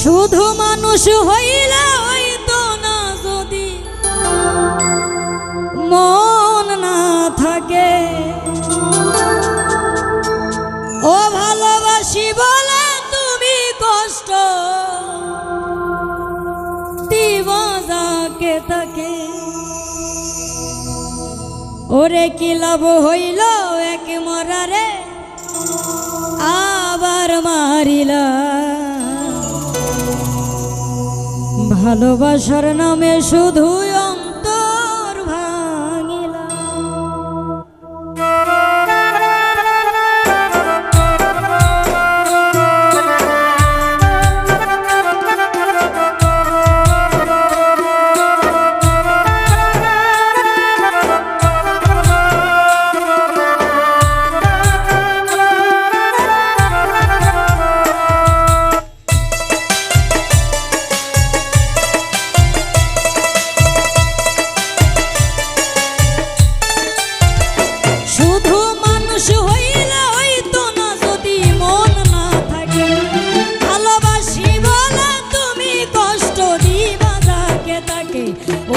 শুধু মানুষ হইলে হইতো না যদি মন না থাকে। ও ভালোবাসি বলে তুমি কষ্ট দিবা যাকে তাকে। ওরে কি লাভ হইল এক মরারে আবার মারিলা। ভালোবাসার নামে শুধু অন্তর ভাঙিলা।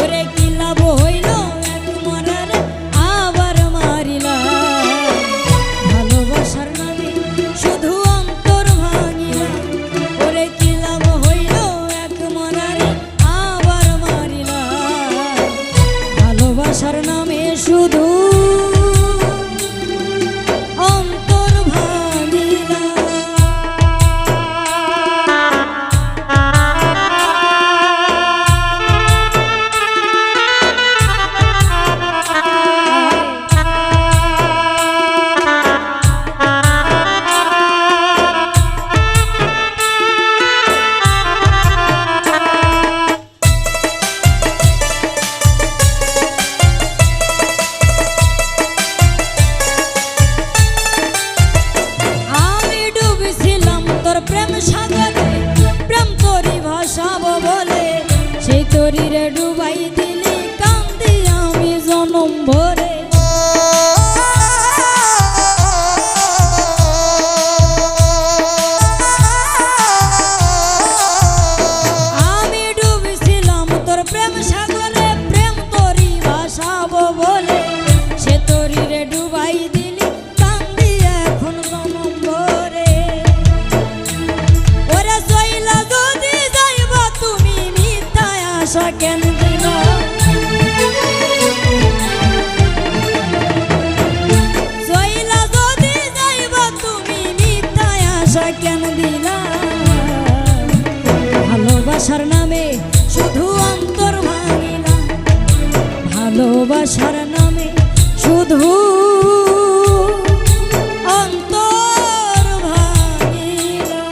ওরে কি লাভ হইল এক মরারে আবার মারিলা। ভালোবাসার নামে শুধু অন্তর ভাঙিলা। ওরে কি লাভ হইল এক মরারে আবার মারিলা। ভালোবাসার নামে শুধু অন্তর ভাঙিলা। প্রেম সাগরে প্রেম তোরি ভাসাব বলে সেই তরিরে ডুবাই দিলি কান্দি আমি জনম ভরে। আমি ডুবেছিলাম তোর প্রেম সাগরে প্রেম তোরি ভাসাব বলে সে তরিরে ডুবাই দিলি কান্দি এখন জনম ভরে। কেন দিলা জয়লা যদি যাইবা তুমি মিথ্যায় আশা কেন দিলা। ভালোবাসার নামে শুধু অন্তর ভাঙিলা। ভালোবাসার নামে শুধু অন্তর ভাঙিলা।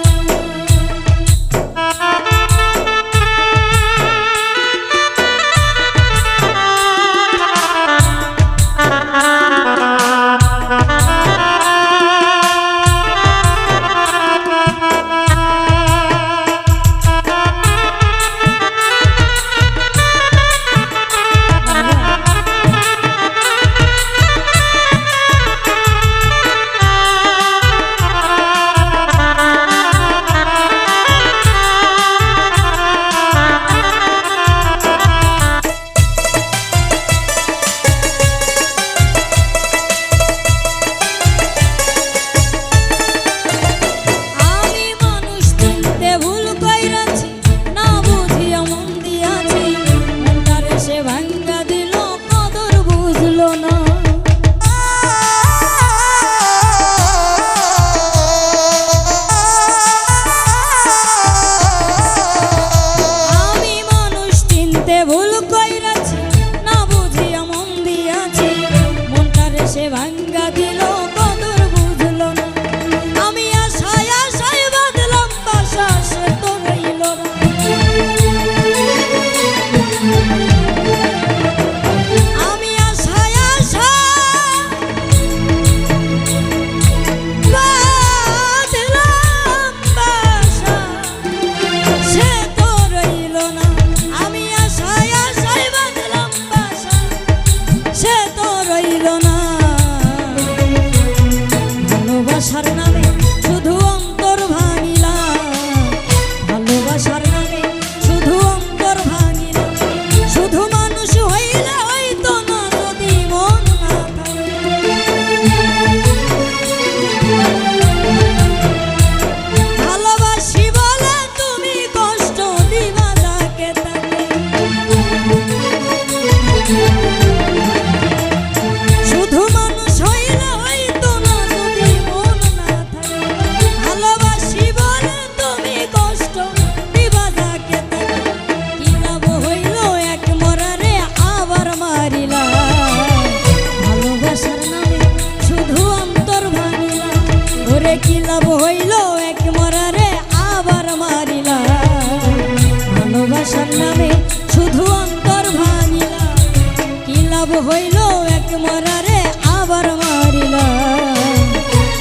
হইল এক মরারে আবার মারিলা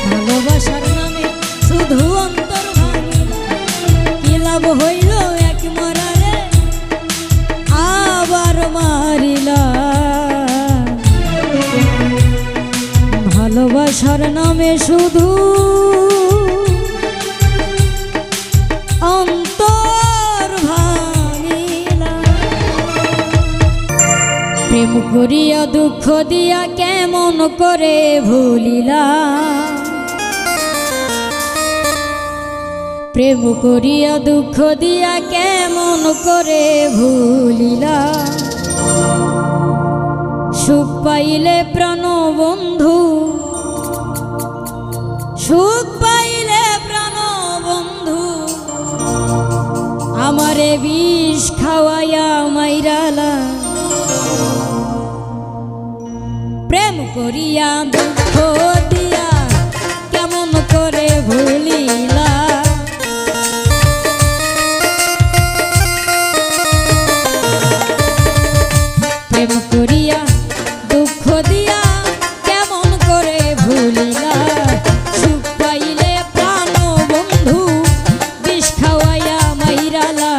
ভালোবাসার নামে শুধু অন্তর ভাঙিলা কি লাভ হইল এক মরারে আবার মারিলা ভালোবাসার নামে শুধু অন্তর ভাঙিলা প্রেম করিয়া দুঃখ দিয়া কেমন করে ভুলিলা প্রেম করিয়া দুঃখ দিয়া কেমন করে ভুলিলা সুখ পাইলে প্রাণ বন্ধু সুখ পাইলে প্রাণ বন্ধু আমারে বিষ খাওয়াইয়া মাইরালা প্রেম করিয়া দুঃখ দিয়া কেমন করে ভুলিলা প্রেম করিয়া দুঃখ দিয়া কেমন করে ভুলিলা সুখ পাইলে প্রাণ বন্ধু বিষ খাওয়াইয়া মাইরালা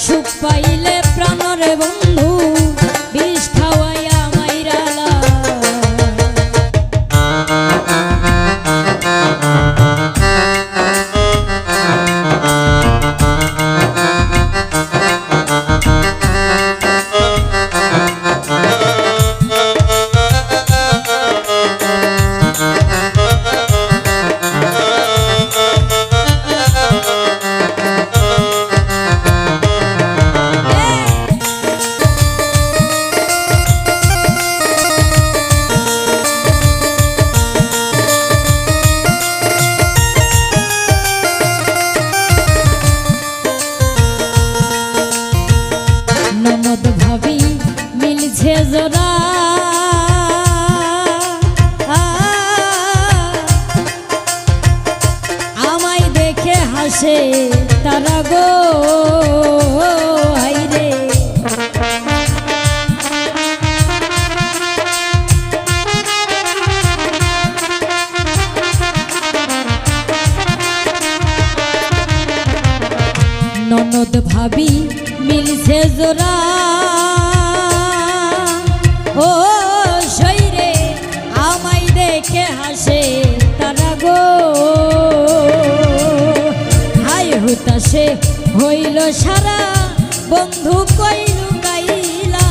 সুখ পাইলে প্রাণরে বন্ধু বিষ খাওয়াইয়া মাইরালা ননদ ভাবি মিলছে জোড়া আমায় দেখে হাসে তারা গো হাইরে ননদ ভাবি মিলছে জোড়া ও শৈরে আমায় দেখে হাসে তারা গো হাই হুতাশে হইল সারা বন্ধু কইল গাইলা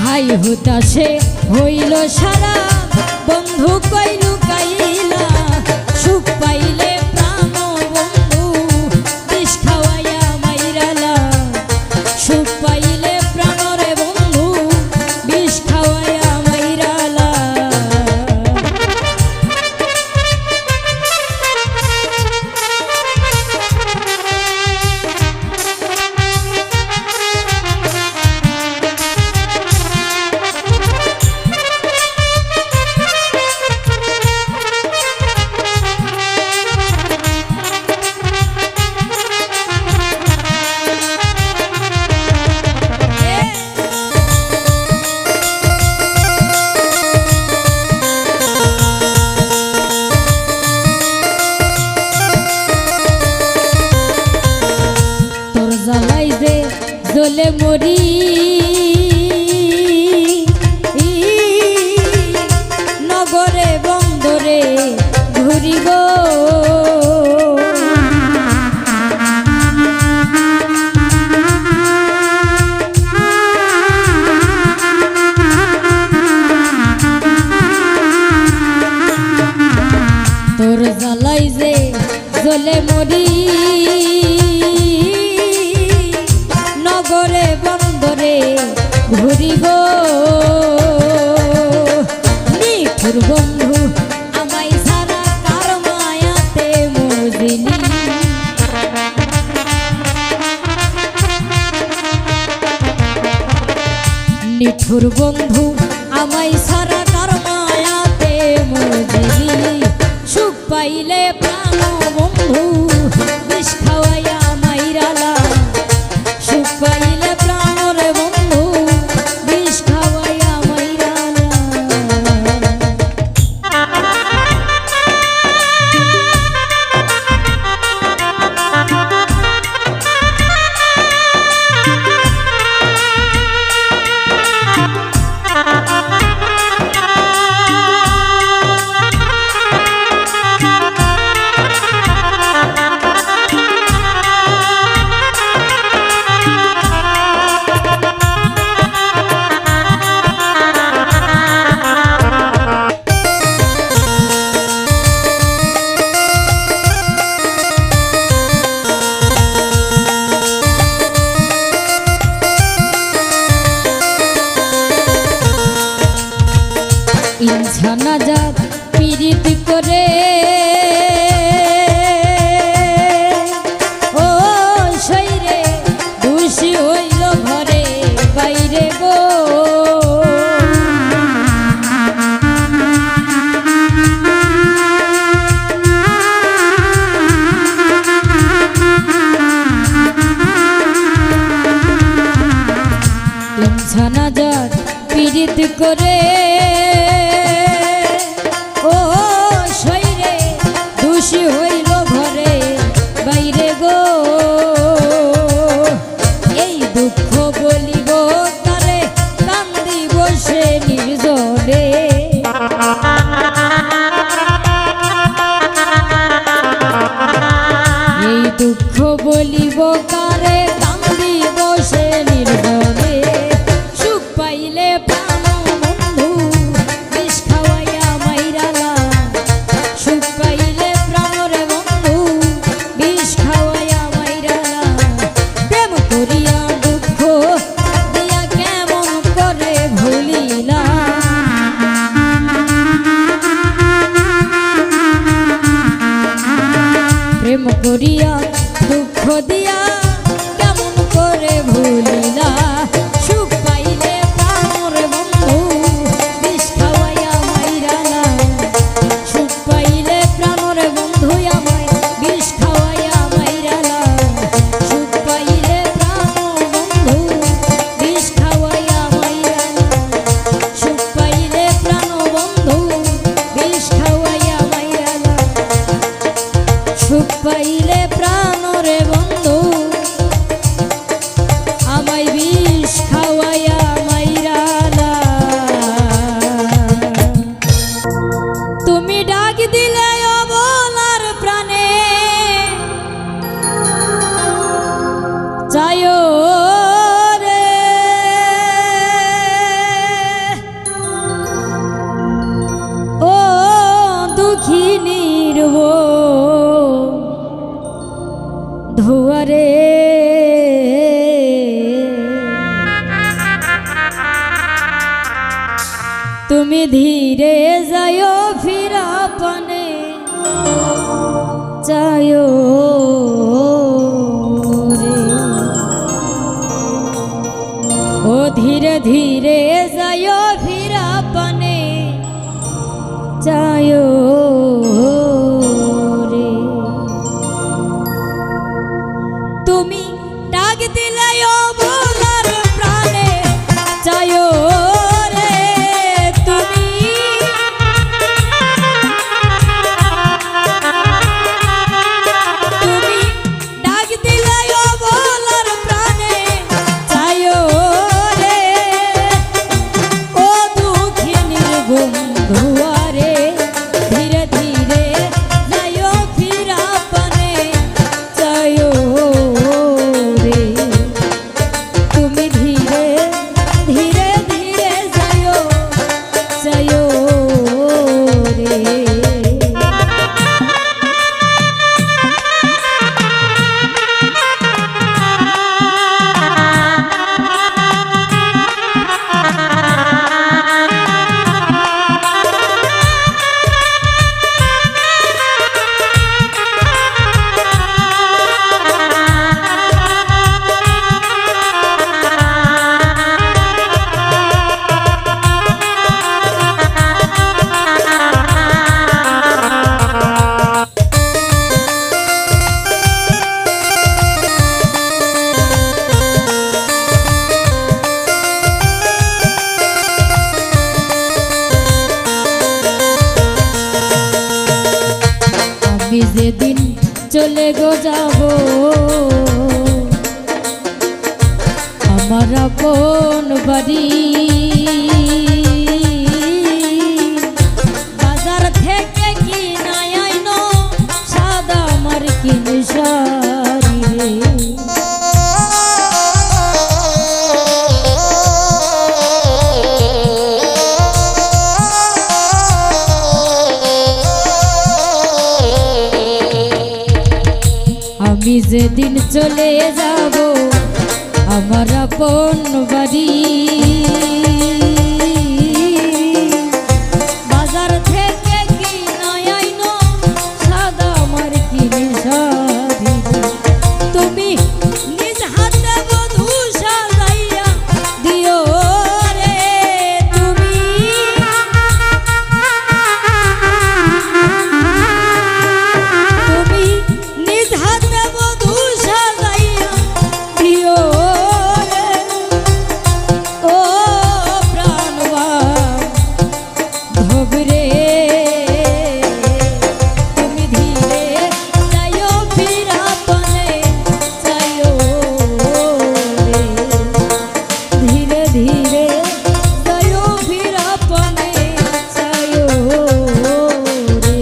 হাই হুতাশে হইল সারা বন্ধু কইল গাইলা সুখ পাইলে প্রাণ বন্ধু বিষ খাওয়াইয়া মাইরালা সুখ পাইলে প্রাণরে বন্ধু বিষ খাওয়াইয়া মাইরালা জ্বলে মরি নগরে বন্দরে ঘুরিব তোর জ্বালাই যে জ্বলে মরি নগরে বন্দরে ঘুরিব নিঠুর বন্ধু আমায় সারা কার মায়াতে মজিলি নিঠুর বন্ধু আমায় সারা কার মায়াতে মজিলি সুখ পাইলে প্রাণ বন্ধু বিষ খাওয়াইয়া মাইরা ইনসানা জাত পীড়িত করে ও শৈরে দোষী হইল ঘরে বাইরে গো ইনসানা জাত পীড়িত করে ও শৈরে দোষী হইল ঘরে বাইরে গো এই দুঃখ বলিব তারে কান্দিব সে নির্জনে এই দুঃখ বলিব কারে কান্দিব সে নির্জনে সুখ পাইলে প্রাণ বন্ধু বিষ খাওয়াইয়া মাইরালা সুখ পাইলে প্রাণরে বন্ধু বিষ খাওয়াইয়া মাইরালা প্রেম করিয়া দুঃখ দিয়া কেমন করে ভুলিলা প্রেম করিয়া দুঃখ দিয়া কেমন করে ভুলিলা সুখ পাইলে প্রাণরে বন্ধু বিষ খাওয়াইয়া মাইরালা সুখ পাইলে প্রাণরে বন্ধু আমায় বিষ খাওয়াইয়া মাইরালা সুখ পাইলে প্রাণ বন্ধু বিষ খাওয়াইয়া মাইরালা সুখ পাইলে প্রাণ বন্ধু বিষ খাওয়াইয়া মাইরালা সুখ পাইলে প্রাণরে বন্ধু আমায় বিষ খাওয়াইয়া মাইরালা তুমি ডাক দিলে অবলার প্রাণে চায়ো রে ও দুঃখিনীর ধুয়ারে তুমি ধীরে যায়ো ফিরা পানে চায়ো রে ও ধীরে ধীরে যায়ো ফিরা পানে চায়ো রে তুমি ডাক দিলে অবলার প্রাণে চায়ো রে তুমি তুমি ডাক দিলে অবলার প্রাণে চায়ো রে ও দুঃখিনীর বন্ধুয়ারে ধীরে ধীরে যায়ো ফিরা পানে চায়ো রে তুমি ধীরে ধীরে ধীরে যায়ো চায়ো রে আমি যেদিন চলে গো যাব আমার আপন বাড়ি বাজার থেকে কিনাই আইনো সাদা মার্কিন শাড়ি রে আমি যেদিন চলে যাব আমার আপন বাড়ি ভবরে তুমি ধীরে যাইও ফিরা পনে যাইও রে ধীরে ধীরে যাইও ফিরা পনে যাইও রে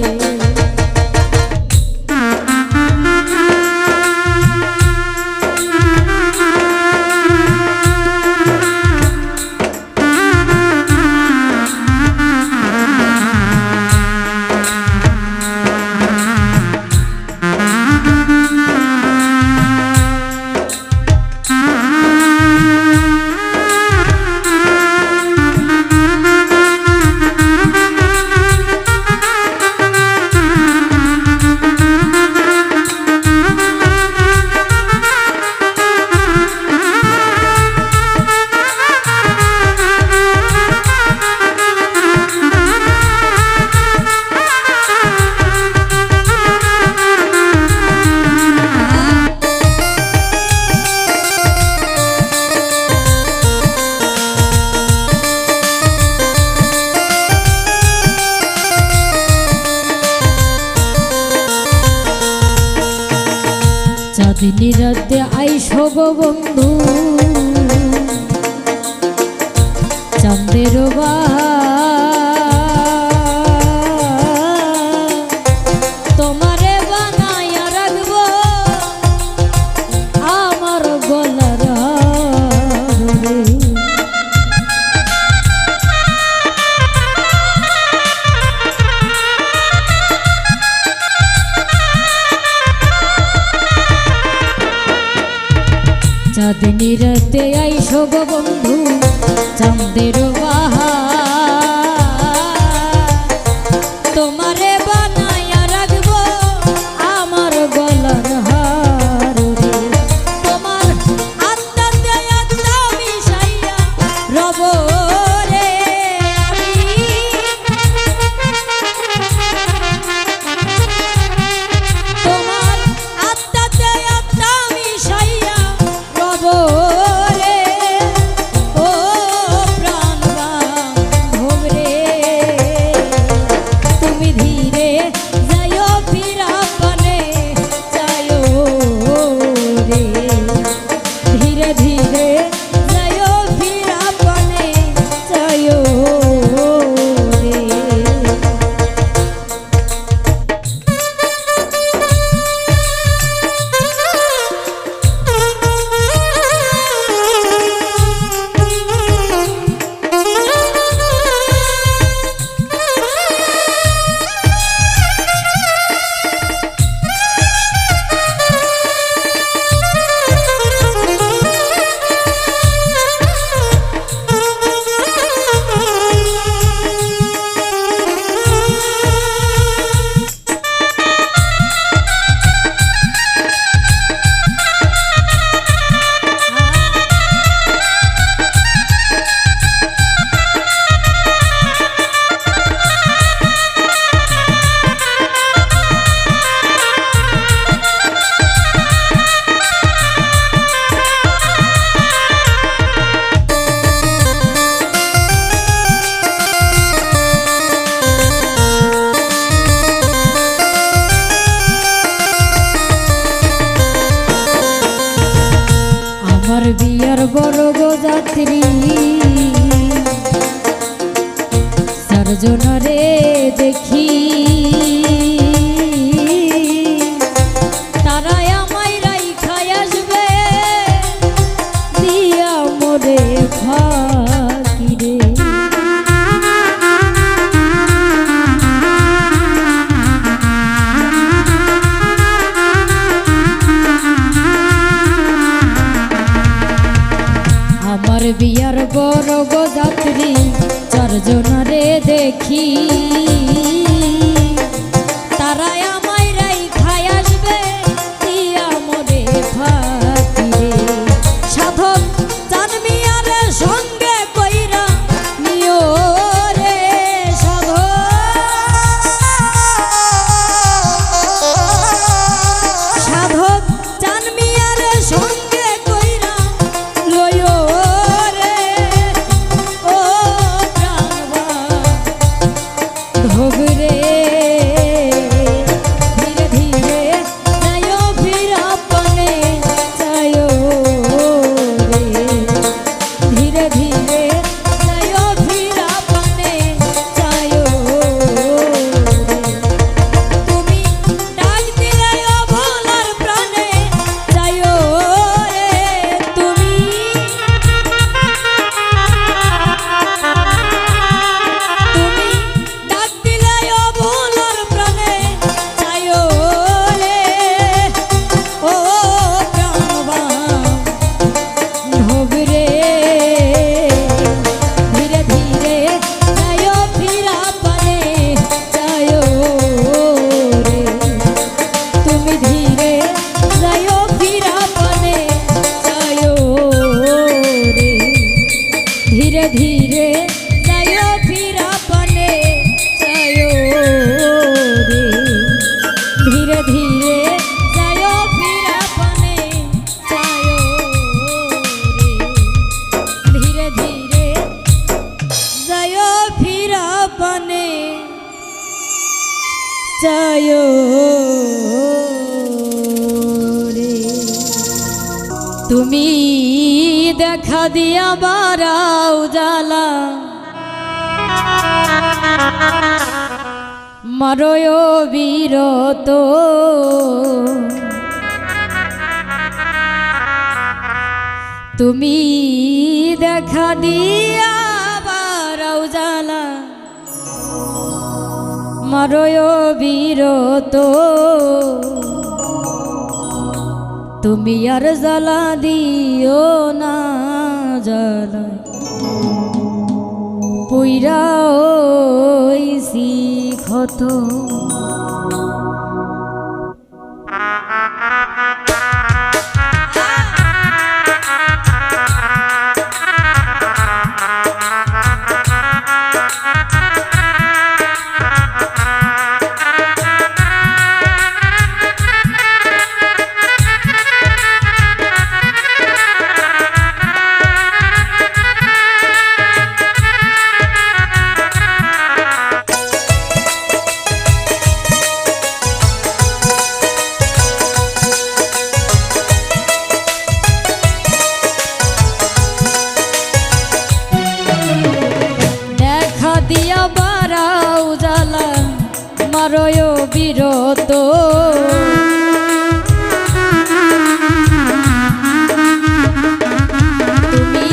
চাঁদনি রাতে আইসো গো বন্ধু চাঁদের তোমারে বানাইয়া রাখবো আমার গলার হারে। চাঁদনি রাতে আইসো গো বন্ধু চাঁদের তোমারে বানাইয়া রাখবো আমার গলার হার রে তোমার আত্মাতে আত্মা মিশাইয়া রব রে তোমার আত্মাতে আত্মা মিশাইয়া রব রে ও প্রাণবান্ধব রে তুমি ধীরে যাইও ফিরা পনে যাইও রে ধীরে ধীরে যাইও ফিরা পনে যাইও রে আমার বিয়ার বড় গো যাত্রী চারজনারে দেখি তারাই আমায় রাইখাই আসবে দিয়া মোরে ফাঁকি রে আমার বিয়ার বড় গো যাত্রী চারজনারে দেখি তারাই আমায় রাইখাই আসবে দিয়া মোরে ফাঁকি রে সাধক চাঁদ মিয়ারে সঙ্গে কইরা নিও রে সাধক চাঁদ মিয়ারে সঙ্গে কইরা লইও রে ও প্রাণবা চায় রে। তুমি দেখা দিয়া বারাও জ্বালা মারয় বিরত, তুমি দেখা দিয়া বারাও জ্বালা মারয় বিরত, তুমি আর জ্বালা দিও না জ্বালা পুইরা হইছি ক্ষত। মারয় বিরত, তুমি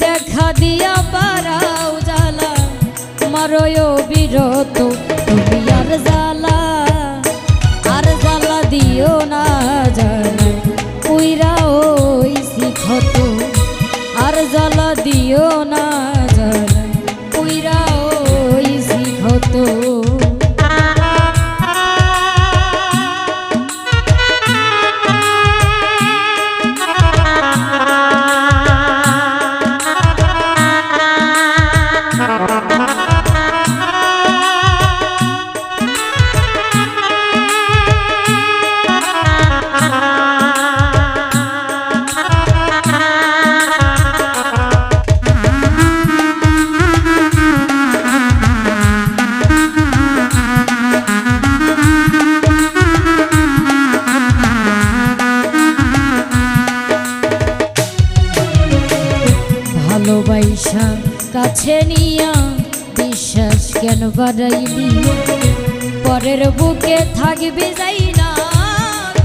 দেখা দিয়া বারাও জ্বালা মারয় বিরত, তুমি আর জ্বালা দিও না জ্বালা পুইরা হইছি ক্ষত, আর জ্বালা দিও না জ্বালা পুইরা হইছি ক্ষত। ভালোবাসা কাছে নিয়া বিশ্বাস কেন বাড়াইলি, পরের বুকে থাকবি যাই না,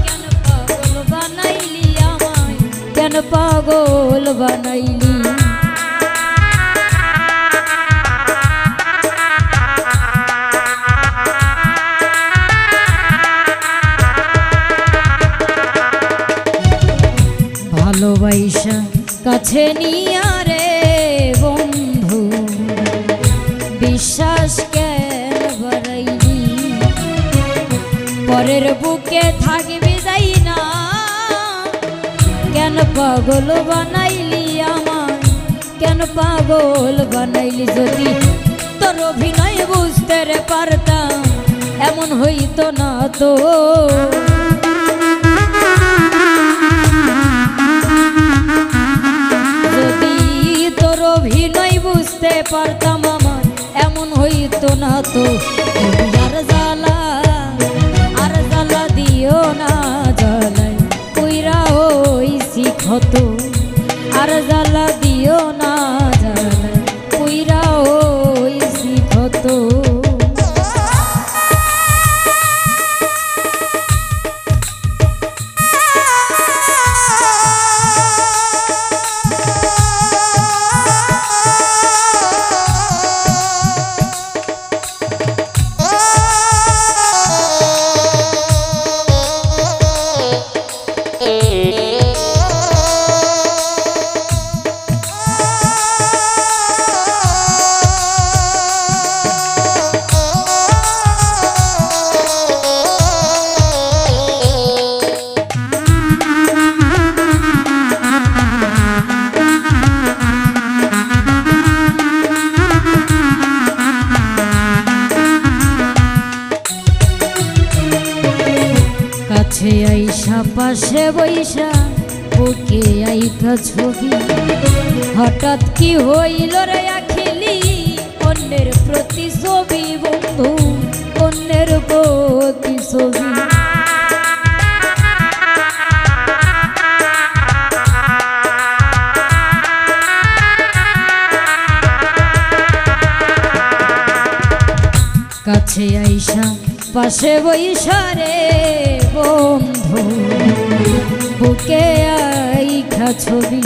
কেন পাগল বানাইলি আমায়, কেন পাগল বানাইলি। ভালোবাসা কাছে নিয়া রে বন্ধু বিশ্বাস কেন বাড়াইলি, পরের বুকে থাকবি যাই না, কেন পাগল বানাইলি আমায়, কেন পাগল বানাইলি। যদি তোর অভিনয় বুঝতে রে পারতাম এমন হইতো না তো, অভিনয় বুঝতে পারতাম আমার এমন হইতো না তো। তুমি আর জ্বালা দিও না জ্বালাই পুইরা হইছি ক্ষত, আর জ্বালা দিও না জ্বালাই পুইরা হইছি ক্ষত। কাছে আইসা পাশে বৈশা বুকে আইকা ছবি, হঠাৎ কি হইল রে আখিলি অন্যের প্রতি ছবি বন্ধু অন্যের প্রতিছবি। কাছে আইসা পাশে বইসা রে বন্ধু, বুকে আইখা ছবি।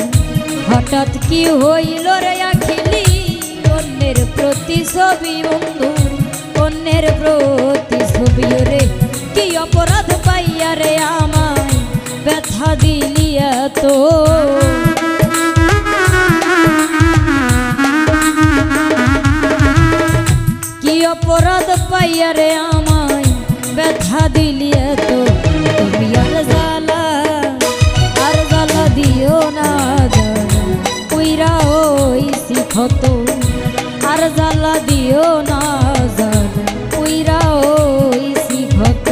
হঠাৎ কি হইল রে আখিলি, অন্যের প্রতিছবি বন্ধু, অন্যের প্রতিছবি। রে কি অপরাধ পাইয়া রে আমায় ব্যথা দিলি এত, কি অপরাধ পাইয়া রে আমায় ব্যথা দিলি এত। তুমি আর জ্বালা দিও না জ্বালা, পুইরা হইছি ক্ষত। আর জ্বালা দিও না জ্বালা, পুইরা হইছি ক্ষত।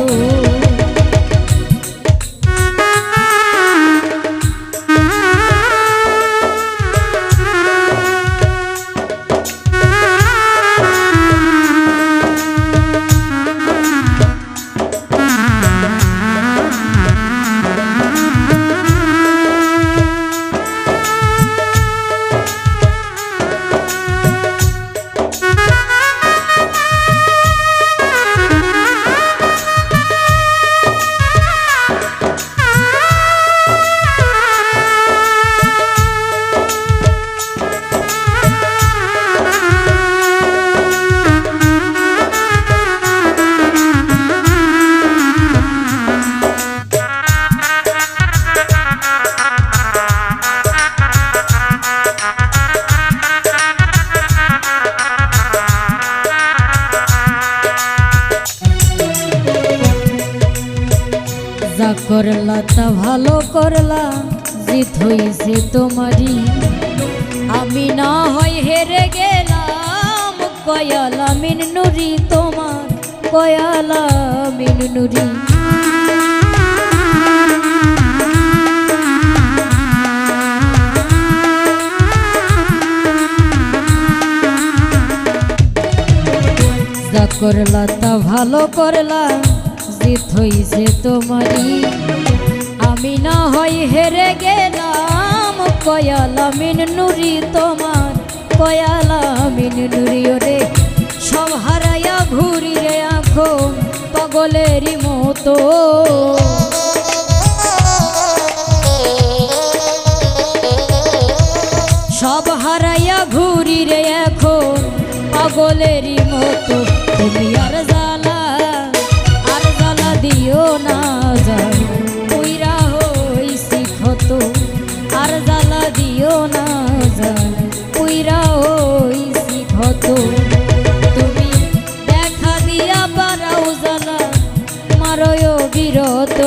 যা করলা তা ভালো করলা, জিত হইছে তোমারই। আমি না হয় হেরে গেলাম, কয়ালা মিন নুরি তোমার, কয়ালা মিন নুরি। যা করলা তা ভালো করলা, জিত হইছে তোমারই। আমি না হয় হেরে গেলাম, কয়ালা মিন নুরি তোমার, কয়ালা মিন নুরি। রে সব হারাইয়া ঘুরি রে এখন পাগলেরই মতো, সব হারাইয়া ঘুরি রে এখন পাগলেরই মতো। তুমি আর জ্বালা দিও না জ্বালা, পুইরা হইছি ক্ষত। আর জ্বালা দিও না জ্বালা, পুইরা হইছি ক্ষত। তুমি দেখা দিয়া বারাও জ্বালা, মারয় বিরত।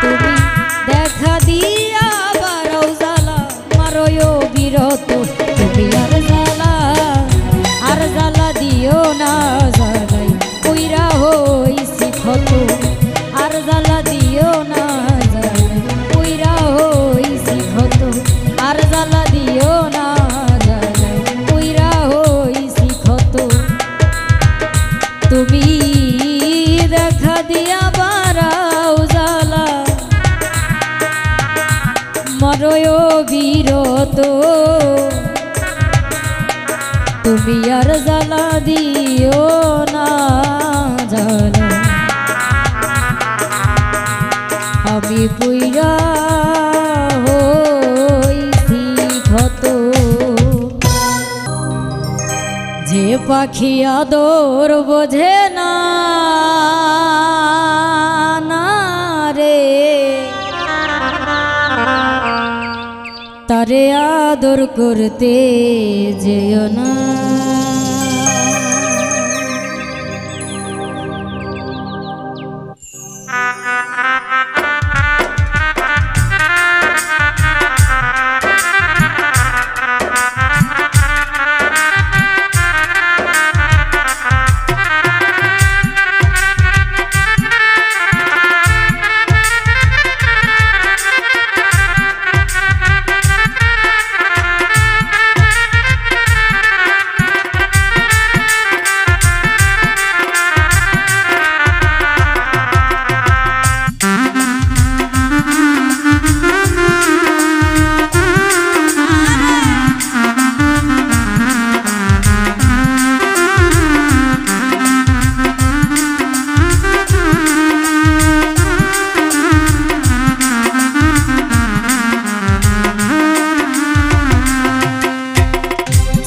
তুমি দেখা দিয়া বারাও জ্বালা, মারয় বিরত। তুমি আর জ্বালা দিও না জ্বালাই, পুইরা হইছি ক্ষত। আর জ্বালা দিও না জ্বালাই, পুইরা হইছি ক্ষত। আর জ্বালা দিও না জ্বালাই, পুইরা হইছি ক্ষত। তুমি দেখা দিয়া বারাও জ্বালা, মরয় বিরত। তুমি আর জ্বালা দিও না জ্বালা, আমি পুইরা হইছি ক্ষত। যে পাখি আদর বোঝে না রে, তারে আদর করতে যেও না।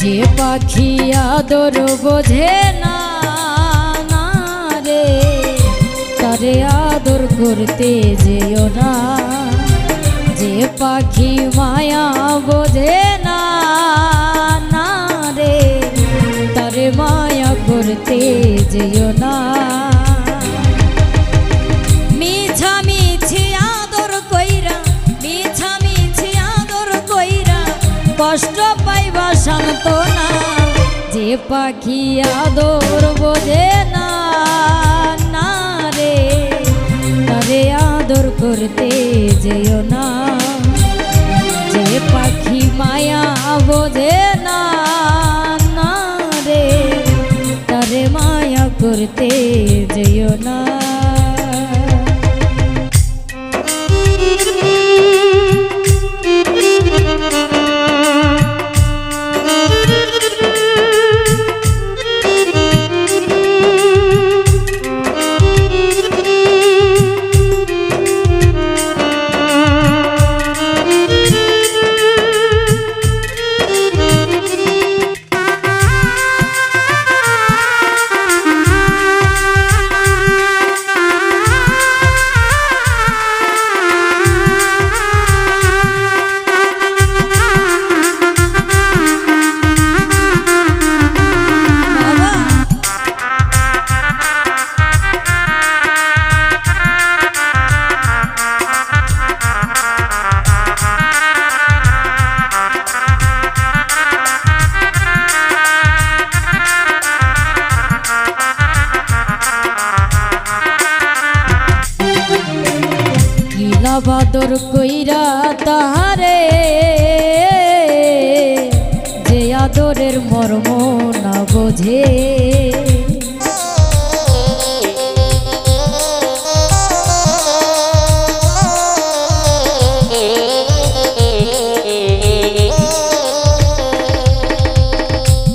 যে পাখি আদর বোঝে না না রে, তারে আদর করতে যেও না। যে পাখি মায়া বোঝে না না রে, তারে মায়া করতে যেও না। মিছা মিছি আদর কইরা, মিছা মিছি আদর কইরা কষ্ট পাইবা সান্ত্বনা। যে পাখি আদর বোঝে না না রে, তারে আদর করতে যেও না। যে পাখি মায়া বোঝে না না রে, তারে মায়া করতে যেও না। বাদর কইরা তাহারে, যে আদরের মর্ম না বোঝে।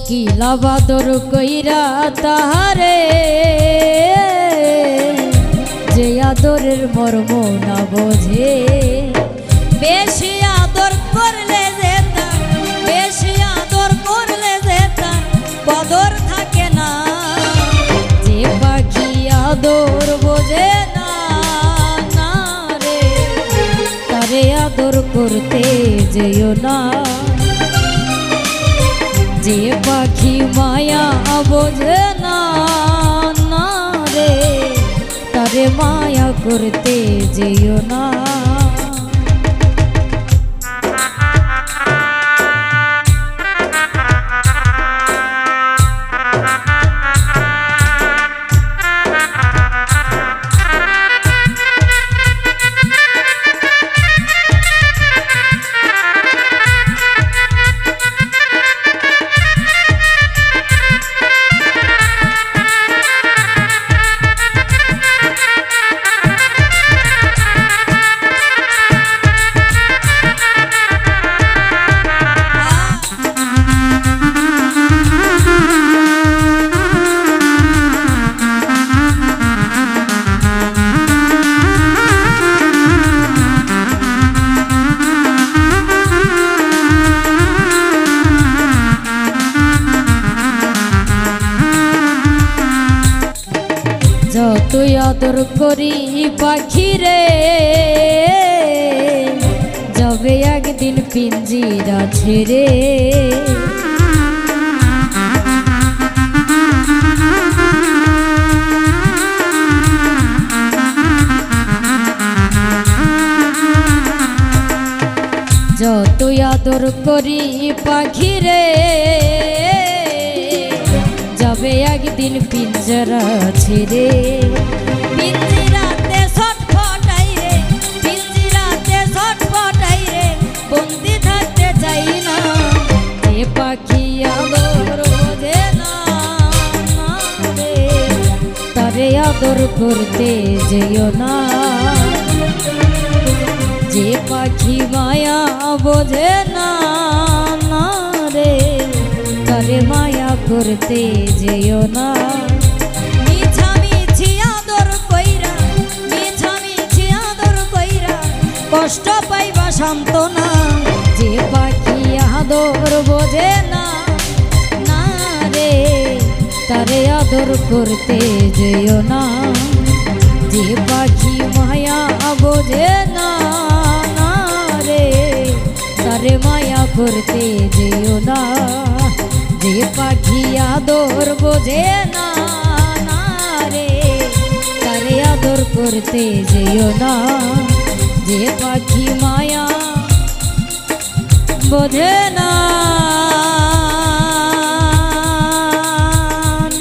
কিলা বাদর কইরা তাহারে, যে আদরের মর্ম না বোঝে। বেশি আদর করলে যেতাম, বেশি আদর করলে যেতাম, কদর থাকে না। যে পাখি আদর বোঝে না না রে, তারে আদর করতে যেও না। যে পাখি মায়া বোঝে না না রে, তারে মায়া করতে যেও না। যতই আদর করি পাখি রে, যাবে একদিন পিঞ্জিরা ছেড়ে। যতই আদর করি পাখি রে, যাবে একদিন পিঞ্জরা ছেড়ে। পিঞ্জিরাতে ছটফটাই রে, পিঞ্জিরাতে ছটফটাই রে, বন্দি থাকতে চাই না। যে পাখি আদর বোঝে না রে, তারে আদর করতে যেও না। যে পাখি মায়া বোঝে না না রে, তারে মায়া করতে যেও না। মিছা মিছি আদর কইরা, মিছা মিছি আদর কইরা কষ্ট পাইবা সান্ত্বনা। যে পাখি আদর বোঝে না আদর করতে যেও না, যে পাখি মায়া বোঝে না, না রে তারে মায়া করতে যেও না, যে পাখি আদর বোঝে না, না রে তারে আদর করতে যেও না, যে পাখি মায়া বোঝে না,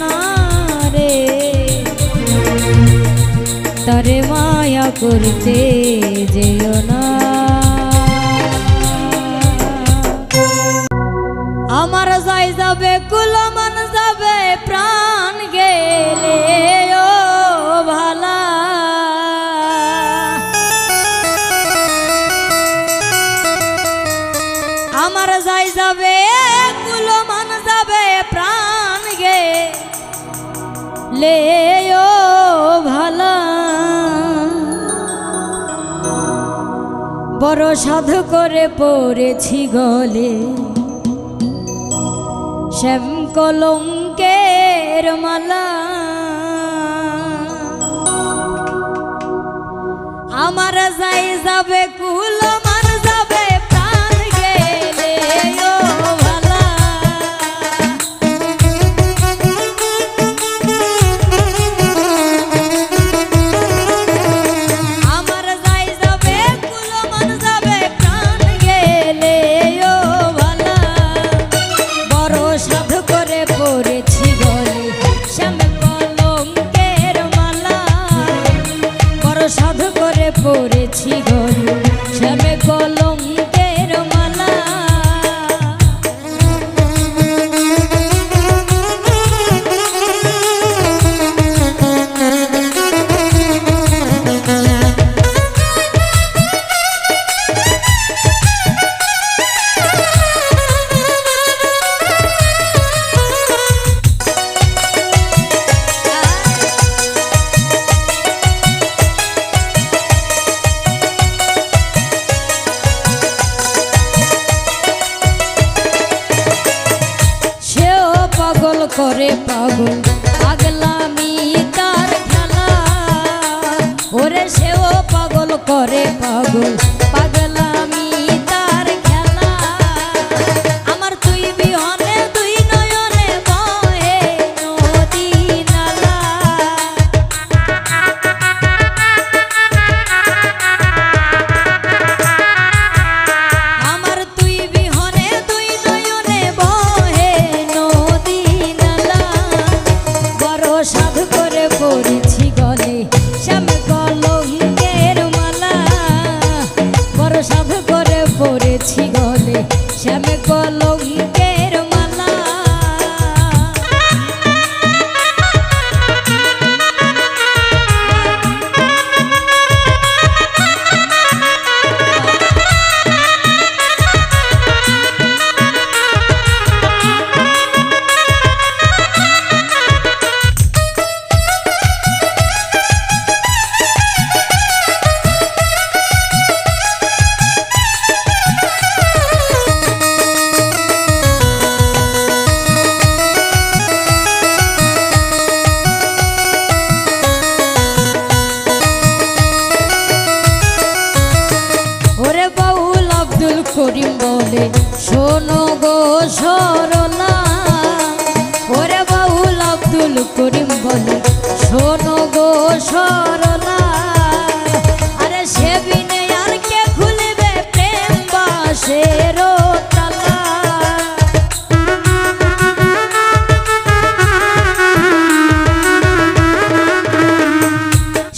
না রে তারে মায়া করতে যেও না। আমার যাই যাবে কুলমান যাবে প্রাণ গেলে ও ভালা, আমার যাই যাবে কুলমান যাবে প্রাণ গেলে ও ভালা, বড় সাধু করে পড়েছি গলে শ্যাম কলঙ্কের মালা, আমার যাই যাবে কুলমান যাবে প্রাণ গেলে ও ভালা, আমার যাই যাবে কুলমান যাবে প্রাণ গেলে ও ভালা, বড় সাধু করে পড়েছি গলে শ্যাম কলঙ্কের মালা, বড় সাধু করে পড়েছি গলে শ্যাম কলঙ্কের মালা, পাগল করে পাগল পাগলামি তার খেলা, ওরে সেও পাগল করে পাগল পাগলামি তার খেলা, আমার তুই বিহনে দুই নয়নে বহে নদী নালা, আমার তুই বিহনে দুই নয়নে বহে নদী নালা, বড় সাধু করে পড়েছি গলে শ্যাম কলঙ্কের মালা, বড় সাধু করে পড়েছি গলে শ্যাম কলঙ্কের মালা, ওরে বাউল আব্দুল করিম বলে শোনো গো সরলা, ওরে বাউল আব্দুল করিম বলে শোনো গো সরলা, আরে সে বিনে আর কে খুলবে প্রেম বাসের তালা,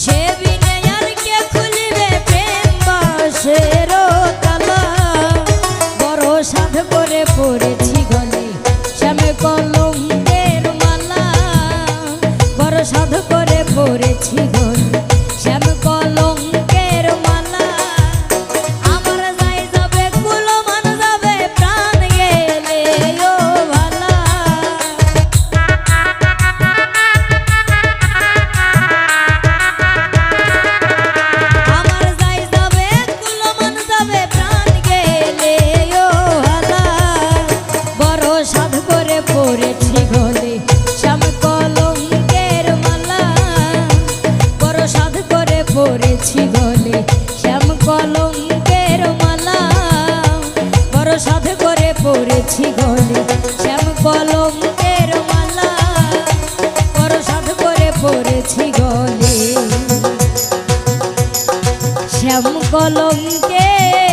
সে বিনে আর কে খুলবে প্রেম বাসের তালা, বড় সাধু করে পড়েছি গলে শ্যাম কলঙ্কের মালা, বড় সাধু করে পড়েছি গলে শ্যাম কলঙ্কের মালা, আমার যাই যাবে কুলমান যাবে প্রাণ গেলে ও ভালা, আমার যাই যাবে কুলমান যাবে প্রাণ গেলে ও ভালা, বড় সাধু করে পড়েছি গলে শ্যাম কলঙ্কের পরেছি গলে শ্যাম কলঙ্কের মালা, বড় সাধ করে পরেছি গলে শ্যাম কলঙ্কের মালা, বড় সাধ করে পরেছি গলে শ্যাম কলঙ্কের